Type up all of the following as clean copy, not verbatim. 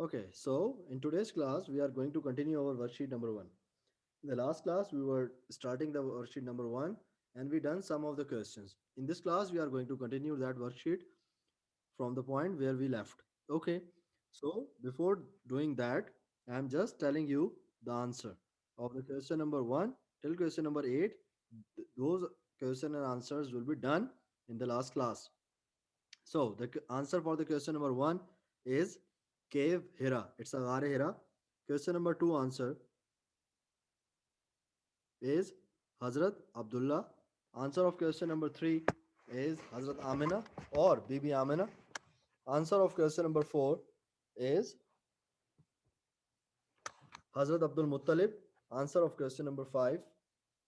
Okay, so in today's class, we are going to continue our worksheet number one. In the last class, we were starting the worksheet number one and we done some of the questions. In this class, we are going to continue that worksheet from the point where we left. Okay, so before doing that, I am just telling you the answer of the question number one till question number eight. Those question and answers will be done in the last class. So the answer for the question number one is Cave Hira. It's a Gare Hira. Question number two answer is Hazrat Abdullah. Answer of question number three is Hazrat Amina or Bibi Amina. Answer of question number four is Hazrat Abdul Muttalib. Answer of question number five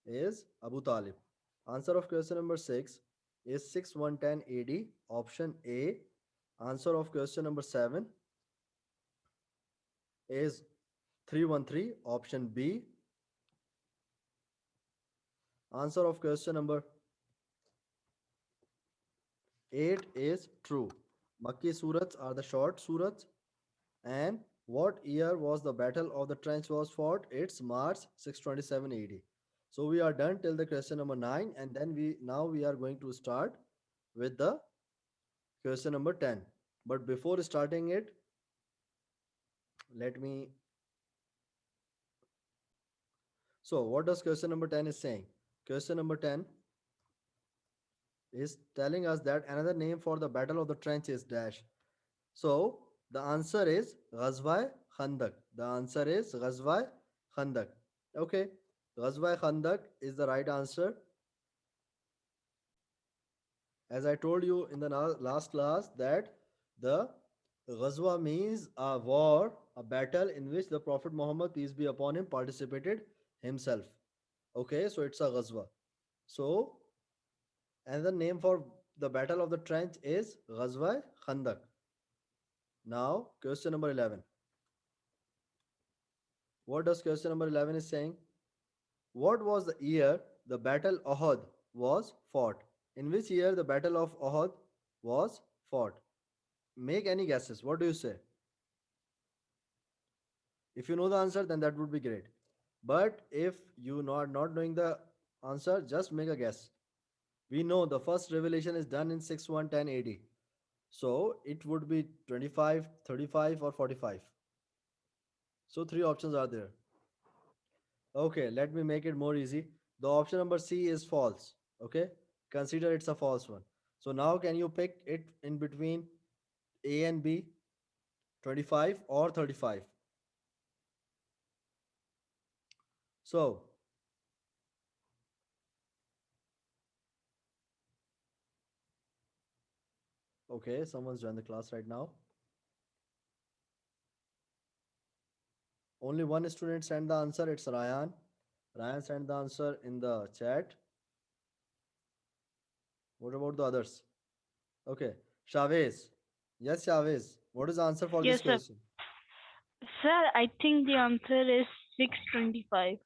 is Abu Talib. Answer of question number six is 6110 AD. Option A. Answer of question number seven is 313. Option B. Answer of question number 8 is true. Makki surats are the short surats. And what year was the Battle of the Trench was fought? It's March 627 AD. So we are done till the question number 9 and then we are going to start with the question number 10. But before starting it, let me so what does question number 10 is saying? Question number 10 is telling us that another name for the Battle of the Trench is dash. So the answer is Ghazwa Khandak. The answer is Ghazwa Khandak. Okay, Ghazwa Khandak is the right answer. As I told you in the last class that the Ghazwa means a war, a battle in which the Prophet Muhammad, peace be upon him, participated himself. Okay, so it's a Ghazwa. So another name for the Battle of the Trench is Ghazwa Khandak. Now, question number 11. What does question number 11 is saying? What was the year the Battle of Uhud was fought? In which year the Battle of Uhud was fought? Make any guesses. What do you say? If you know the answer, then that would be great. But if you not knowing the answer, just make a guess. We know the first revelation is done in 6110 AD. So it would be 25, 35, or 45. So three options are there. Okay, let me make it more easy. The option number C is false. Okay, consider it's a false one. So now can you pick it in between A and B, 25 or 35? So, okay, someone's joined the class right now. Only one student sent the answer. It's Ryan. Ryan sent the answer in the chat. What about the others? Okay, Chavez. Yes, Chavez. What is the answer for this Yes, sir. question? Sir, I think the answer is 625.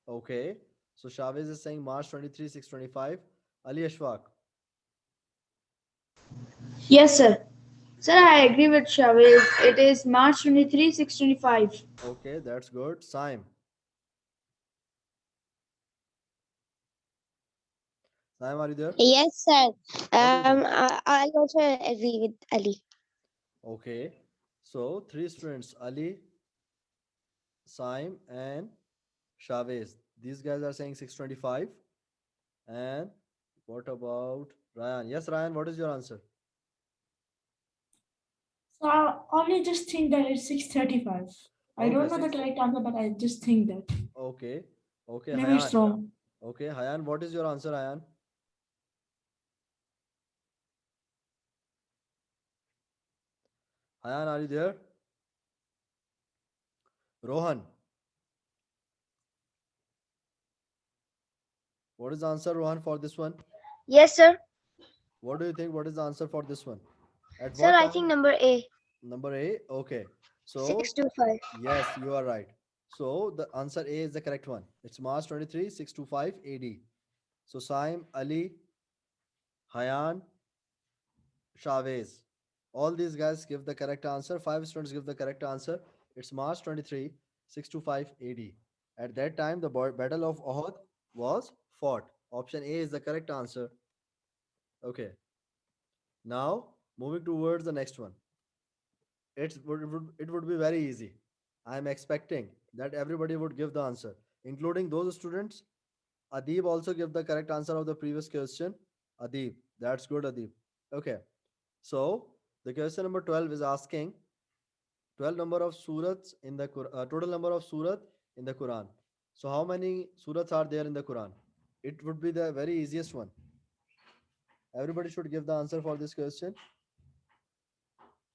Okay, so Chavez is saying March 23, 625. Ali Ashfaq. Yes, sir. Sir, I agree with Chavez. It is March 23, 625. Okay, that's good. Saim. Saim, are you there? Yes, sir. What do you think? I also agree with Ali. Okay, so three students Ali, Saim, and Chavez. These guys are saying 625. And what about Ryan? Yes, Ryan, what is your answer? So I only just think that it's 6:35. I Okay, don't know the 6. correct answer, but I just think that. Okay, okay, Maybe Hayan. it's wrong. Okay, Hayan, what is your answer, Hayan? Hayan, are you there? Rohan, what is the answer, Rohan, for this one? Yes, sir. What do you think? What is the answer for this one? At Sir, what I think time? number A, Number A. Okay. So, 625. yes, you are right. So, the answer A is the correct one. It's March 23, 625 AD. So, Saim, Ali, Hayan, Chavez. All these guys give the correct answer. 5 students give the correct answer. It's March 23, 625 AD. At that time, the Battle of Uhud was fought. Option A is the correct answer. Okay. Now, moving towards the next one. It would be very easy. I am expecting that everybody would give the answer, including those students. Adib also give the correct answer of the previous question. Adib, that's good, Adib. Okay, so the question number 12 is asking 12 number of surats in the total number of surat in the Quran. So how many surats are there in the Quran? It would be the very easiest one. Everybody should give the answer for this question,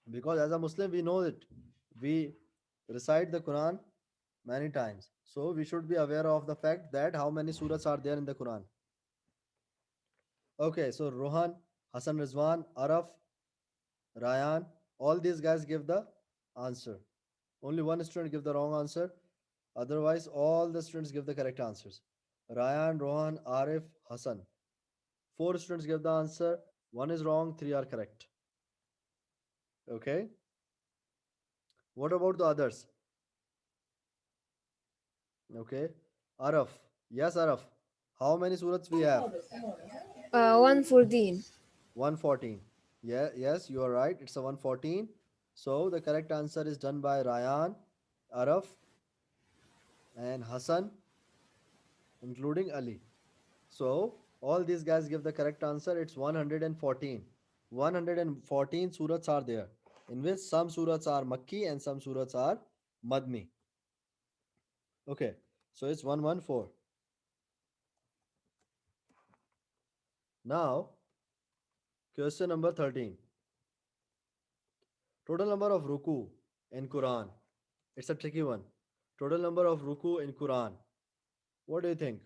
because as a Muslim we know it. We recite the Quran many times. So we should be aware of the fact that how many surahs are there in the Quran. Okay, so Rohan, Hassan Rizwan, Araf, Ryan, all these guys give the answer. Only one student give the wrong answer. Otherwise, all the students give the correct answers. Ryan, Rohan, Arif, Hassan. 4 students give the answer. 1 is wrong, 3 are correct. Okay. What about the others? Okay. Araf. Yes, Araf. How many surahs we have? 114. 114. Yeah, yes, you are right. It's a 114. So the correct answer is done by Ryan, Araf, and Hassan, including Ali. So all these guys give the correct answer. It's 114. 114 surats are there, in which some surats are Makki and some surats are Madni. Okay, so it's 114. Now, question number 13. Total number of ruku in Quran. It's a tricky one. Total number of ruku in Quran. What do you think?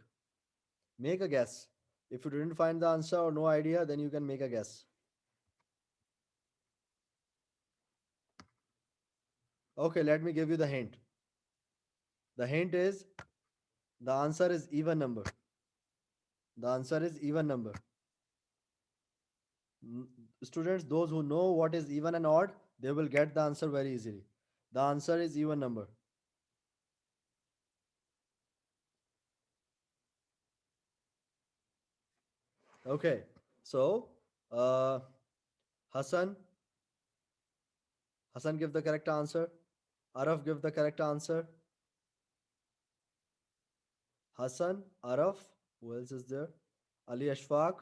Make a guess. If you didn't find the answer or no idea, then you can make a guess. Okay, let me give you the hint. The hint is the answer is even number. The answer is even number. Students, those who know what is even and odd, they will get the answer very easily. The answer is even number. Okay, so Hassan, Hassan give the correct answer. Araf give the correct answer. Hassan, Araf, who else is there? Ali Ashfaq.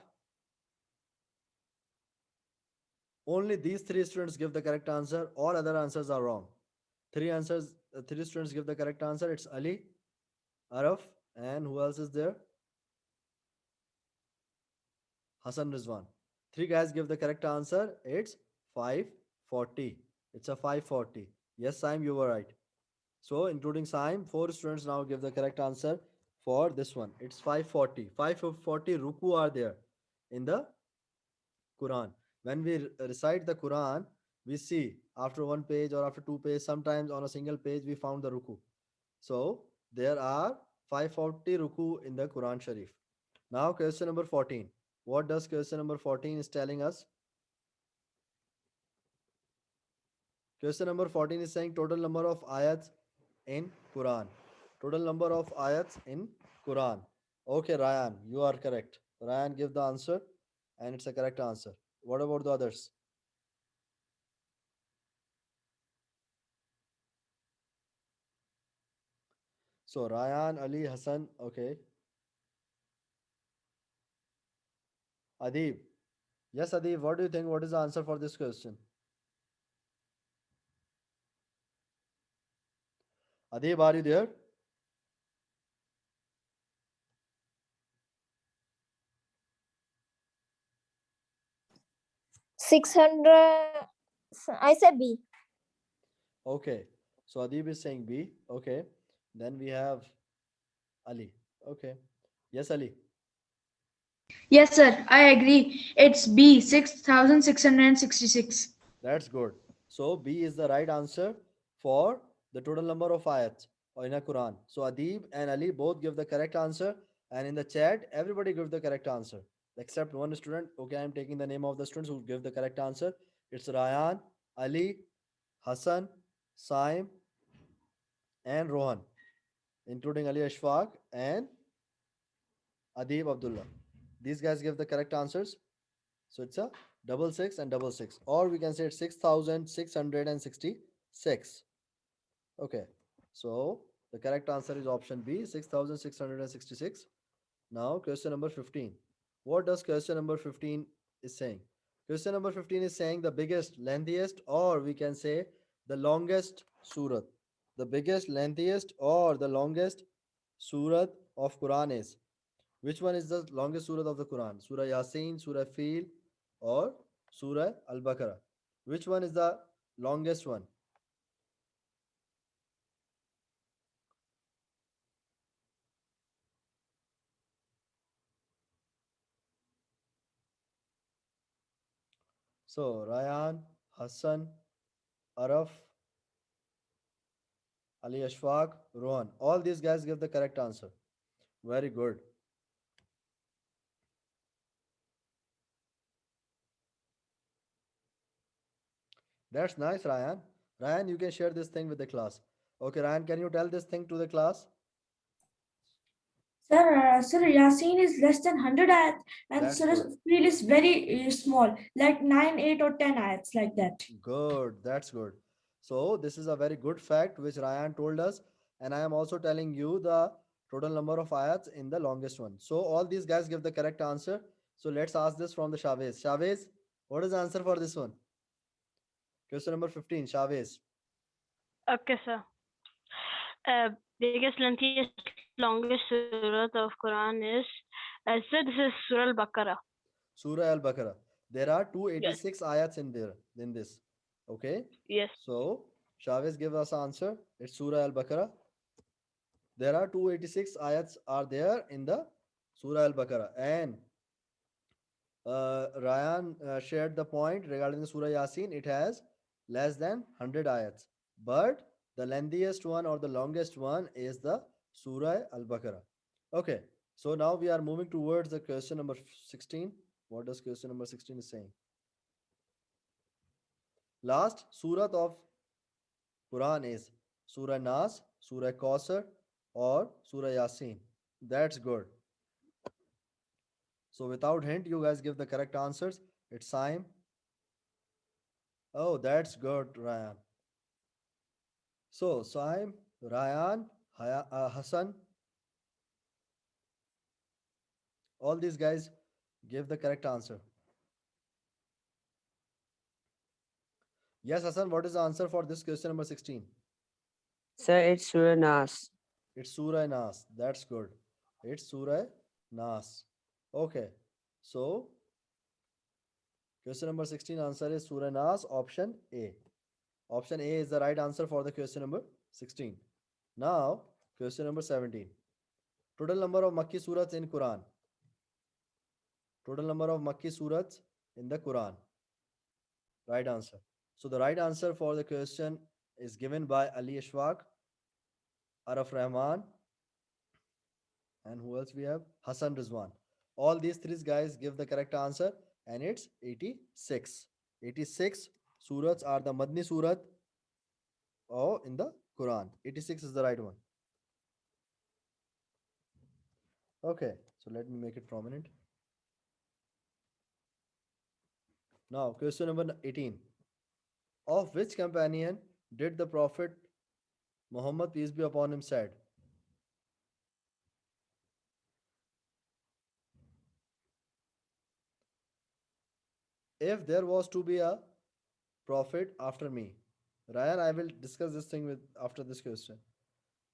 Only these 3 students give the correct answer. All other answers are wrong. 3 students give the correct answer. It's Ali, Araf, and who else is there? Hassan Rizwan. 3 guys give the correct answer. It's 540. It's a 540. Yes, Saim, you were right. So, including Saim, 4 students now give the correct answer for this one. It's 540. 540 ruku are there in the Quran. When we recite the Quran, we see after 1 page or after 2 pages, sometimes on a single page, we found the ruku. So, there are 540 ruku in the Quran Sharif. Now, question number 14. What does question number 14 is telling us? Question number 14 is saying total number of ayats in Quran. Total number of ayats in Quran. Okay, Ryan, you are correct. Ryan, give the answer, and it's a correct answer. What about the others? So, Ryan, Ali, Hassan, okay. Adib. Yes, Adib, what do you think? What is the answer for this question? Adib, are you there? 600. I said B. Okay. So, Adib is saying B. Okay. Then we have Ali. Okay. Yes, Ali. Yes, sir. I agree. It's B, 6,666. That's good. So B is the right answer for the total number of ayats in a Quran. So Adib and Ali both give the correct answer, and in the chat everybody give the correct answer except one student. Okay, I am taking the name of the students who give the correct answer. It's Ryan, Ali, Hassan, Saim, and Rohan, including Ali Ashfaq and Adib Abdullah. These guys give the correct answers. So it's a double six and double six, or we can say it's 6,666. Okay, so the correct answer is option B, 6,666. Now, question number 15. What does question number 15 is saying? Question number 15 is saying the biggest, lengthiest, or we can say the longest surat. The biggest, lengthiest, or the longest surat of Quran is. Which one is the longest surat of the Quran? Surah Yasin, Surah Fil, or Surah Al Baqarah? Which one is the longest one? So, Ryan, Hassan, Araf, Ali Ashfaq, Rohan. All these guys give the correct answer. Very good. That's nice, Ryan. Ryan, you can share this thing with the class. Okay, Ryan, can you tell this thing to the class? Sir, Yasin is less than 100 ayats, and That's Surah good. Fil is very small, like 9, 8, or 10 ayats, like that. Good. That's good. So, this is a very good fact which Ryan told us. And I am also telling you the total number of ayats in the longest one. So, all these guys give the correct answer. So, let's ask this from the Chavez. Chavez, what is the answer for this one? Question number 15, Chavez. Okay, sir. Biggest, lengthiest, longest surah of Quran is, sir, this is Surah Al-Baqarah. Surah Al Baqarah. There are Yes. 286 ayats in there in this. Okay. Yes. So Chavez give us answer. It's Surah Al Baqarah. There are 286 ayats are there in the Surah Al Baqarah. And Ryan shared the point regarding the Surah Yasin. It has less than 100 ayats. But the lengthiest one or the longest one is the Surah Al Baqarah. Okay. So now we are moving towards the question number 16. What does question number 16 is saying? Last surah of Quran is Surah Nas, Surah Kausar, or Surah Yasin. That's good. So without hint, you guys give the correct answers. It's Saim. Oh, that's good, Ryan. So Saim, Ryan, Hassan, all these guys give the correct answer. Yes, Hassan, what is the answer for this question number 16? Sir, it's Surah Nas. It's Surah Nas. That's good. It's Surah Nas. Okay. So question number 16 answer is Surah Nas, option A. Option A is the right answer for the question number 16. Now, question number 17. Total number of Makki surahs in Quran. Total number of Makki surahs in the Quran. Right answer. So the right answer for the question is given by Ali Ashfaq, Araf Rahman, and who else we have? Hassan Rizwan. All these three guys give the correct answer, and it's 86. 86 surahs are the Madni surat in the Quran. 86 is the right one. Okay, so let me make it prominent. Now, question number 18. Of which companion did the Prophet Muhammad, peace be upon him, said? If there was to be a prophet after me. Ryan, I will discuss this thing with after this question.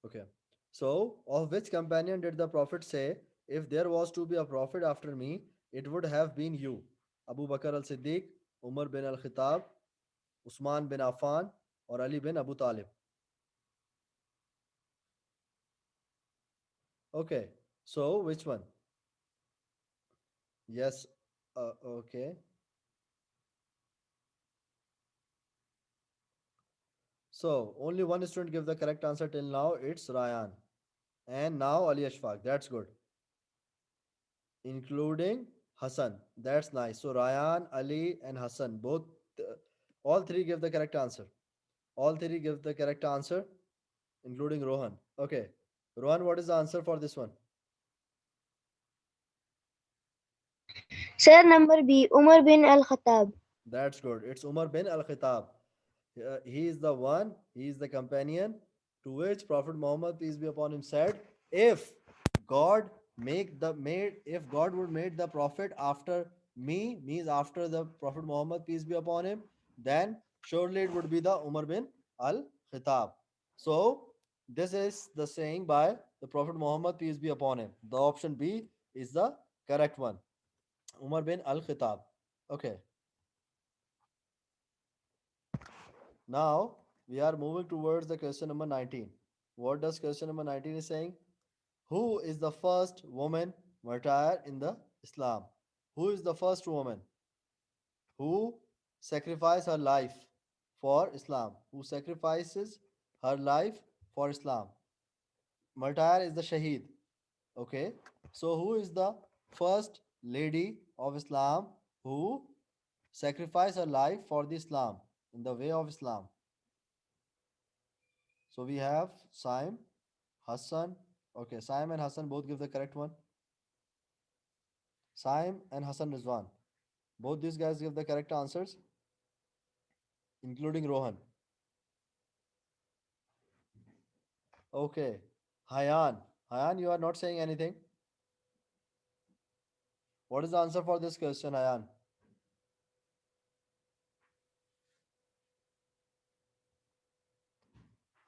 Okay. So, of which companion did the Prophet say, if there was to be a prophet after me, it would have been you? Abu Bakr al Siddiq, Umar bin al Khattab, Usman bin Affan, or Ali bin Abu Talib? Okay. So, which one? Yes. Okay. So, only one student give the correct answer till now. It's Ryan. And now Ali Ashfaq. That's good. Including Hassan. That's nice. So Ryan, Ali, and Hassan both All three give the correct answer. All three give the correct answer, including Rohan. Okay. Rohan, what is the answer for this one? Sir, number B, Umar bin Al-Khattab. That's good. It's Umar bin Al Khattab. He is the one, he is the companion to which Prophet Muhammad, peace be upon him, said, if God if God would make the Prophet after me, means after the Prophet Muhammad, peace be upon him, then surely it would be the Umar bin Al Khattab. So, this is the saying by the Prophet Muhammad, peace be upon him. The option B is the correct one. Umar bin Al Khattab. Okay. Now we are moving towards the question number 19. What does question number 19 is saying? Who is the first woman martyr in the Islam? Who is the first woman who sacrificed her life for Islam? Who sacrifices her life for Islam? Martyr is the Shaheed. Okay. So who is the first lady of Islam who sacrificed her life for the Islam in the way of Islam? So we have Saim, Hassan. Okay, Saim and Hassan both give the correct one. Saim and Hassan Rizwan. Both these guys give the correct answers, including Rohan. Okay, Hayan. Hayan, you are not saying anything. What is the answer for this question, Hayan?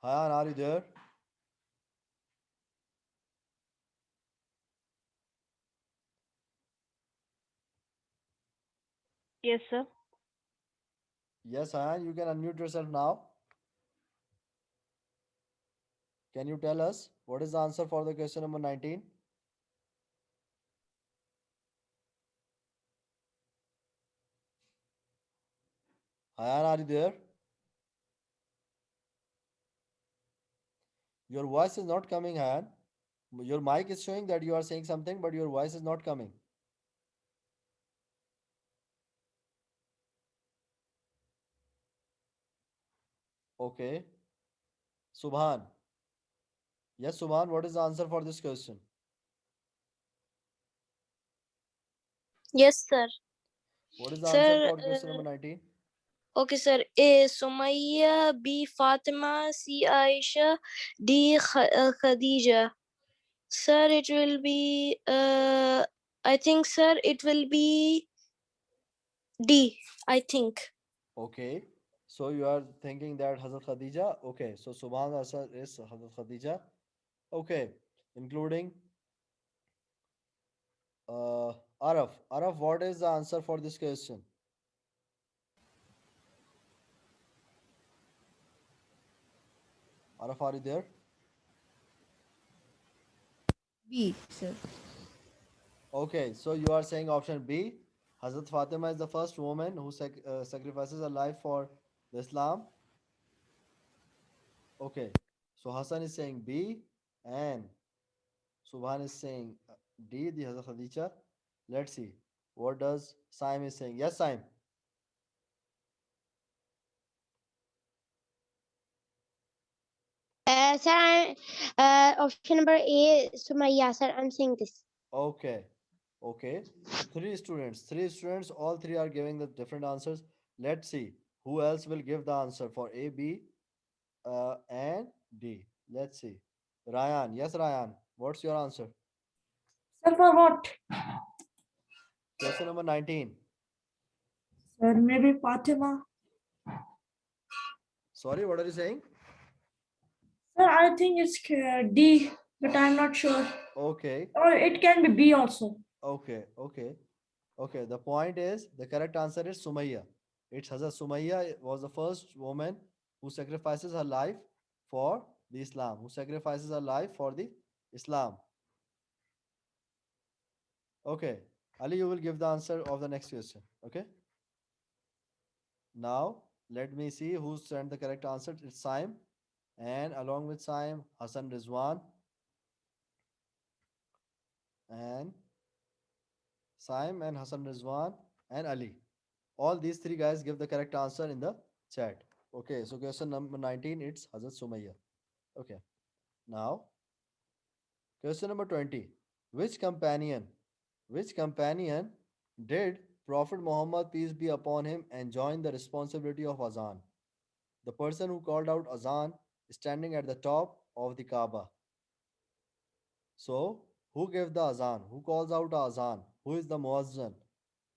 Hayan, are you there? Yes, sir. Yes, Hayan, you can unmute yourself now. Can you tell us what is the answer for the question number 19? Hayan, are you there? Your voice is not coming, Hayan. Your mic is showing that you are saying something, but your voice is not coming. Okay. Subhan. Yes, Subhan, what is the answer for this question? Yes, sir. What is the answer Sir, for question number 19? okay, sir. A. Sumaya, B. Fatima, C. Aisha, D. Khadija. Sir, it will be, I think, sir, it will be D, I think. Okay. So you are thinking that Hazrat Khadija? Okay. So Subhan answer is Hazrat Khadija. Okay. Including Araf. Araf, what is the answer for this question? Araf, are you there? B, sir. Okay. So you are saying option B. Hazrat Fatima is the first woman who sacrifices her life for the Islam. Okay. So Hassan is saying B and Subhan is saying D, the Hazrat Khadija. Let's see. What does Saim is saying? Yes, Saim. Sir, option number A, Sumaya. Sir, I'm saying this. Okay. Okay. So three students, all three are giving the different answers. Let's see who else will give the answer for A, B, and D. Let's see. Ryan. Yes, Ryan. What's your answer? Sir, for what? Question number 19. Sir, maybe Fatima. Sorry, what are you saying? Sir, I think it's D, but I'm not sure. Okay. Or it can be B also. Okay. Okay. Okay. The point is the correct answer is Sumayya. It's Hazrat Sumayya was the first woman who sacrifices her life for the Islam, who sacrifices her life for the Islam. Okay. Ali, you will give the answer of the next question. Okay. Now, let me see who sent the correct answer. It's Saim. And along with Saim, Hassan Rizwan. And Saim and Hassan Rizwan and Ali. All these three guys give the correct answer in the chat. Okay, so question number 19, it's Hazrat Sumayya. Okay, now question number 20. Which companion, which companion did Prophet Muhammad, peace be upon him, enjoin the responsibility of Azan? The person who called out Azan standing at the top of the Kaaba. So, who gave the Azan? Who calls out Azan? Who is the Muazzin?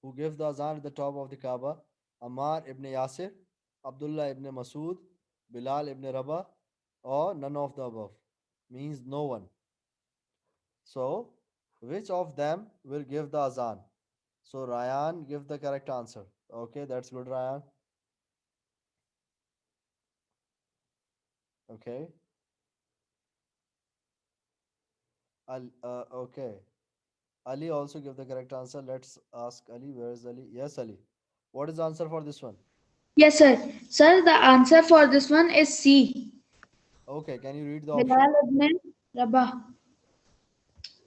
Who gives the Azan at the top of the Kaaba? Ammar ibn Yasir, Abdullah ibn Masood, Bilal ibn Rabah, or none of the above? Means no one. So, which of them will give the Azan? So, Ryan give the correct answer. Okay, that's good, Ryan. Okay. Okay. Ali also give the correct answer. Let's ask Ali. Where is Ali? Yes, Ali. What is the answer for this one? Yes, sir. Sir, the answer for this one is C. Okay, can you read the option? Bilal ibn Rabah.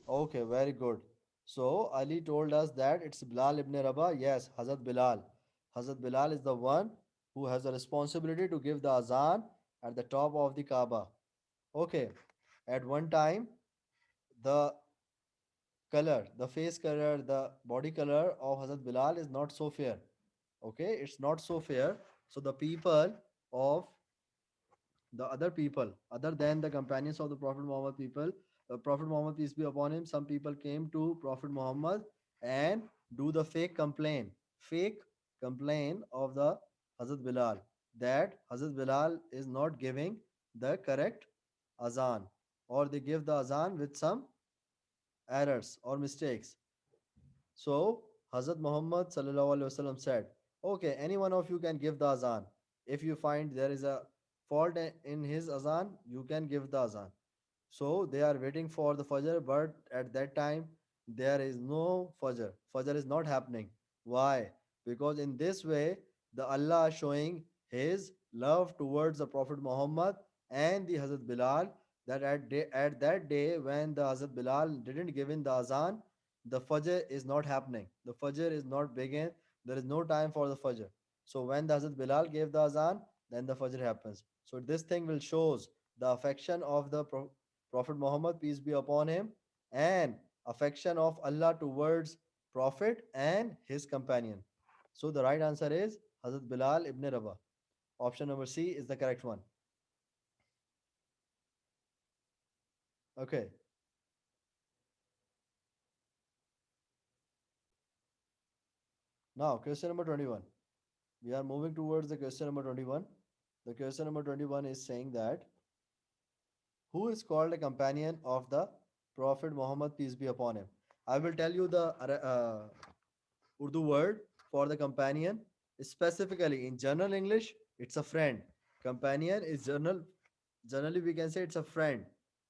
Okay, very good. So Ali told us that it's Bilal ibn Rabah. Yes, Hazrat Bilal. Hazrat Bilal is the one who has the responsibility to give the azan at the top of the Kaaba. Okay, at one time, the color, the face color, the body color of Hazrat Bilal is not so fair. Okay, it's not so fair. So the people of the other people other than the companions of the Prophet Muhammad people, Prophet Muhammad, peace be upon him, some people came to Prophet Muhammad and do the fake complain of the Hazrat Bilal, that Hazrat Bilal is not giving the correct azan, or they give the azan with some errors or mistakes. So Hazrat Muhammad sallallahu alaihi wasallam said, "Okay, any one of you can give the azan. If you find there is a fault in his azan, you can give the azan." So they are waiting for the Fajr, but at that time there is no Fajr. Fajr is not happening. Why? Because in this way, the Allah is showing His love towards the Prophet Muhammad and the Hazrat Bilal, that at that day when the Hazrat Bilal didn't give in the azan, the Fajr is not happening. The Fajr is not begin. There is no time for the Fajr. So when the Hazrat Bilal gave the azan, then the Fajr happens. So this thing will shows the affection of the Prophet Muhammad, peace be upon him, and affection of Allah towards Prophet and his companion. So the right answer is Hazrat Bilal ibn Rabah. Option number C is the correct one. Okay. Now, question number 21. We are moving towards the question number 21. The question number 21 is saying that who is called a companion of the Prophet Muhammad, peace be upon him? I will tell you the Urdu word for the companion. Specifically in general English, it's a friend. Companion is generally we can say it's a friend.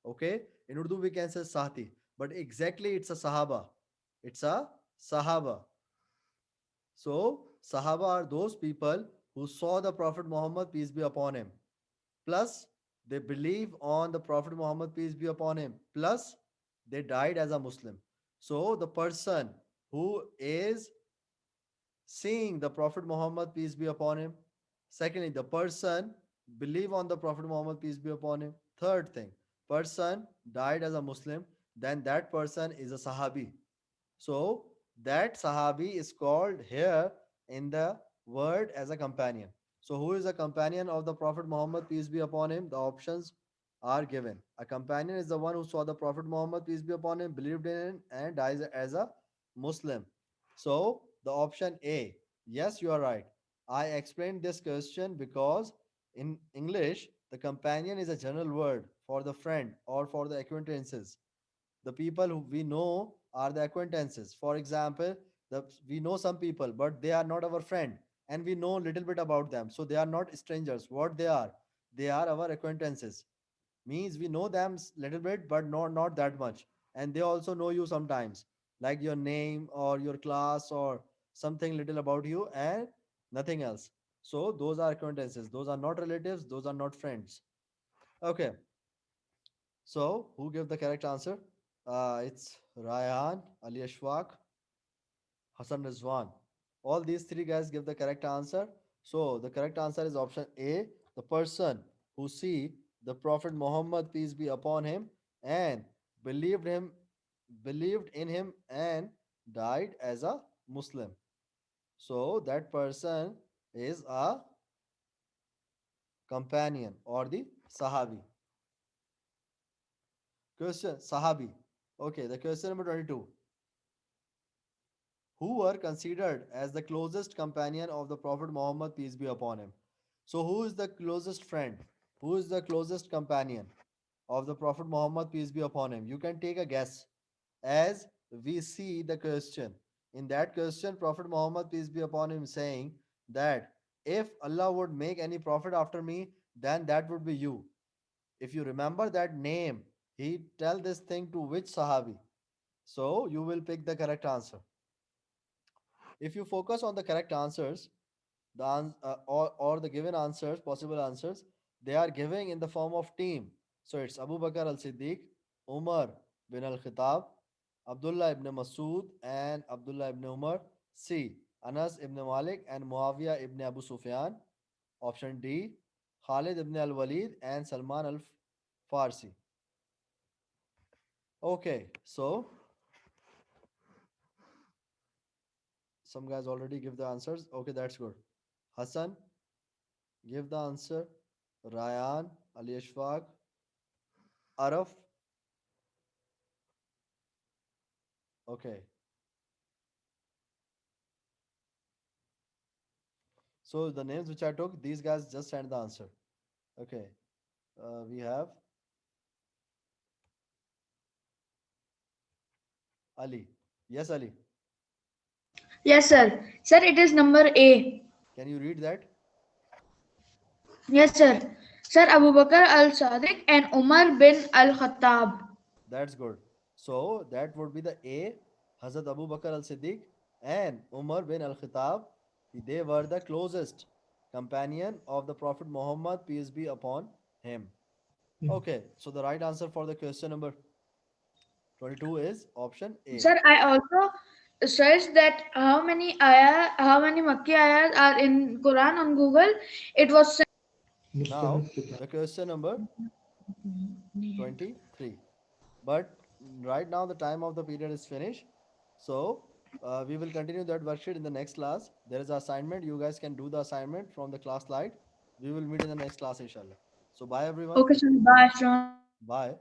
Okay, in Urdu we can say sahti, but exactly it's a sahaba. It's a sahaba. So sahaba are those people who saw the Prophet Muhammad, peace be upon him, plus they believe on the Prophet Muhammad, peace be upon him, plus they died as a Muslim. So the person who is seeing the Prophet Muhammad, peace be upon him. Secondly, the person believe on the Prophet Muhammad, peace be upon him. Third thing, person died as a Muslim, then that person is a Sahabi. So that Sahabi is called here in the word as a companion. So who is a companion of the Prophet Muhammad, peace be upon him? The options are given. A companion is the one who saw the Prophet Muhammad, peace be upon him, believed in him, and dies as a Muslim. So the option A, yes, you are right. I explained this question because in English, the companion is a general word for the friend or for the acquaintances. The people who we know are the acquaintances. For example, we know some people, but they are not our friend, and we know little bit about them. So they are not strangers. What they are our acquaintances. Means we know them little bit, but not that much. And they also know you sometimes, like your name or your class or something little about you, and nothing else. So those are acquaintances. Those are not relatives. Those are not friends. Okay. So who gave the correct answer? It's Ryan, Ali Ashfaq, Hassan Rizwan. All these three guys give the correct answer. So the correct answer is option A. The person who see the Prophet Muhammad, peace be upon him, and believed him, believed in him, and died as a Muslim. So that person is a companion or the Sahabi. Question Sahabi. Okay, the question number 22. Who were considered as the closest companion of the Prophet Muhammad, peace be upon him? So, who is the closest friend? Who is the closest companion of the Prophet Muhammad, peace be upon him? You can take a guess as we see the question. In that question, Prophet Muhammad, peace be upon him, saying that if Allah would make any prophet after me, then that would be you. If you remember that name, he tell this thing to which Sahabi? So you will pick the correct answer. If you focus on the correct answers, or the given answers, possible answers, they are giving in the form of team. So it's Abu Bakr al-Siddiq, Umar bin al-Khattab, Abdullah ibn Masud, and Abdullah ibn Umar. C. Anas ibn Malik and Muawiyah ibn Abu Sufyan. Option D. Khalid ibn al-Walid and Salman al-Farsi. Okay, so some guys already give the answers. Okay, that's good. Hassan, give the answer. Ryan, Ali Ashfaq, Araf. Okay. So the names which I took, these guys just send the answer. Okay. We have Ali. Yes, Ali. Yes, sir. Sir, it is number A. Can you read that? Yes, sir. Sir, Abu Bakr al-Sadiq and Umar bin al-Khattab. That's good. So that would be the A. Hazrat Abu Bakr al-Siddiq and Umar bin al-Khattab. They were the closest companion of the Prophet Muhammad, peace be upon him. Okay, so the right answer for the question number 22 is option A. Sir, I also searched that how many Makki ayahs are in Quran on Google. It was Now, the question number 23. But right now, the time of the period is finished. So, we will continue that worksheet in the next class. There is an assignment. You guys can do the assignment from the class slide. We will meet in the next class, inshallah. So, bye, everyone. okay, sir. Bye, Sean. Bye.